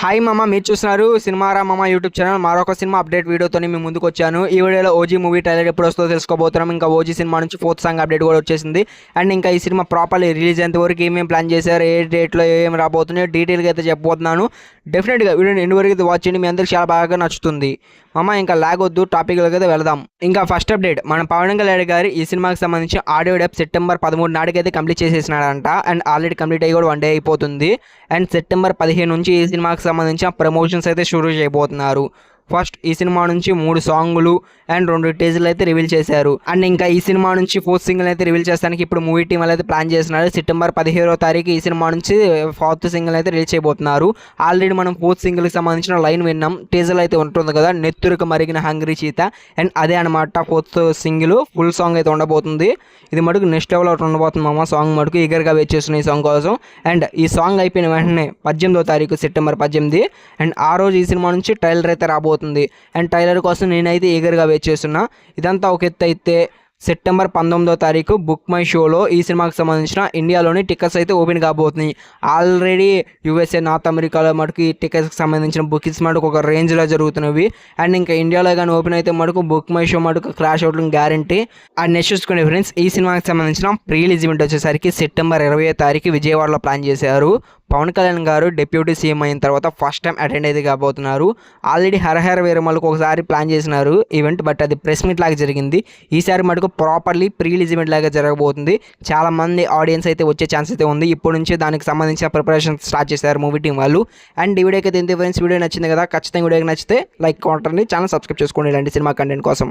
Hi మామ, మీరు చూస్తున్నారు సినిమారా మామ యూట్యూబ్ ఛానల్. మరొక సినిమా అప్డేట్ వీడియోతో మేము ముందుకు వచ్చాను. ఈ వీడియోలో ఓజీ మూవీ ట్రైలర్ ఎప్పుడు వస్తుందో తెలుసుకోబోతున్నాం. ఇంకా ఓజీ సినిమా నుంచి 4th సాంగ్ అప్డేట్ కూడా వచ్చేసింది. అండ్ ఇంకా ఈ సినిమా ప్రాపర్లీ రిలీజ్ అయ్యేంత వరకు ఏమేమి ప్లాన్ చేశారు, ఏ డేట్లో ఏం రాబోతున్నాయో డీటెయిల్గా అయితే చెప్పబోతున్నాను. డెఫినెట్గా వీడియోని ఎండ్ వరకు అయితే వాచ్ చేయండి, మీ అందరికి చాలా బాగా నచ్చుతుంది. మామ ఇంకా లాగ్ వద్దు, టాపిక్లోకి అయితే వెళదాం. ఇంకా ఫస్ట్ అప్డేట్, మన పవన్ కళ్యాణ్ గారు ఈ సినిమాకి సంబంధించి ఆడియో డెప్ సెప్టెంబర్ 13 నాటికైతే కంప్లీట్ చేసేసినాడంట. అండ్ ఆల్రెడీ కంప్లీట్ అయ్యి కూడా 1 డే అయిపోతుంది. అండ్ సెప్టెంబర్ 15 నుంచి ఈ సినిమాకి సంబంధించిన ప్రమోషన్స్ అయితే షురూ చేయబోతున్నారు. ఫస్ట్ ఈ సినిమా నుంచి 3 సాంగులు అండ్ 2 టీజర్లు అయితే రివీల్ చేశారు. అండ్ ఇంకా ఈ సినిమా నుంచి 4th సింగిల్ అయితే రివీల్ చేస్తానికి ఇప్పుడు మూవీ టీం అయితే ప్లాన్ చేస్తున్నారు. సెప్టెంబర్ 17వ తారీఖు ఈ సినిమా నుంచి 4th సింగిల్ అయితే రిలీజ్ చేయబోతున్నారు. ఆల్రెడీ మనం 4th సింగిల్కి సంబంధించిన లైన్ విన్నాం, టీజర్లు అయితే ఉంటుంది కదా, నెత్తురుకు మరిగిన హంగ్రీ చీత. అండ్ అదే అనమాట 4th సింగిల్, ఫుల్ సాంగ్ అయితే ఉండబోతుంది. ఇది మటుకు నెక్స్ట్ లెవెల్ ఒకటి ఉండబోతుంది మామ. సాంగ్ మటుకు ఈగర్గా వెయిట్ చేస్తున్నాయి ఈ సాంగ్ కోసం. అండ్ ఈ సాంగ్ అయిపోయిన వెంటనే 18వ తారీఖు సెప్టెంబర్ 18 అండ్ ఆ రోజు ఈ సినిమా నుంచి ట్రైలర్ అయితే రాబోతుంది. అండ్ ట్రైలర్ కోసం నేనైతే ఈగర్గా వెయిట్ చేస్తున్నా. ఇదంతా ఒక ఎత్తు అయితే సెప్టెంబర్ 19వ తారీఖు బుక్ మై షోలో ఈ సినిమాకి సంబంధించిన ఇండియాలోని టికెట్స్ అయితే ఓపెన్ కాబోతున్నాయి. ఆల్రెడీ యూఎస్ఏ, నార్త్ అమెరికాలో మటుకు ఈ టికెట్స్కి సంబంధించిన బుకింగ్స్ మటుకు ఒక రేంజ్లో జరుగుతున్నవి. అండ్ ఇంకా ఇండియాలో కానీ ఓపెన్ అయితే మటుకు బుక్ మై షో మటుకు crash out guarantee. And next చూసుకునే ఫ్రెండ్స్, ఈ సినిమాకి సంబంధించిన ప్రీ రిలీజ్ ఈవెంట్ వచ్చేసరికి సెప్టెంబర్ 20వ తారీఖు విజయవాడలో ప్లాన్ చేశారు. పవన్ కళ్యాణ్ గారు డిప్యూటీ సీఎం అయిన తర్వాత ఫస్ట్ టైం అటెండ్ అయితే కాబోతున్నారు. ఆల్రెడీ హరహర వీరమలకు ఒకసారి ప్లాన్ చేసినారు ఈవెంట్, బట్ అది ప్రెస్ మీట్ లాగా జరిగింది. ఈసారి మటుకు ప్రాపర్లీ ప్రీ రిలీజ్ ఈవెంట్ లాగా జరగబోతుంది. చాలా మంది ఆడియన్స్ అయితే వచ్చే ఛాన్స్ అయితే ఉంది. ఇప్పటి నుంచి దానికి సంబంధించిన ప్రిపరేషన్ స్టార్ట్ చేశారు మూవీ టీం వాళ్ళు. అండ్ ఈ వీడియోకి అయితే ఫ్రెండ్స్, వీడియో నచ్చింది కదా, ఖచ్చితంగా వీడియోకి నచ్చితే లైక్ కొట్టండి, ఛానల్ సబ్స్క్రైబ్ చేసుకోండి ఇలాంటి సినిమా కంటెంట్ కోసం.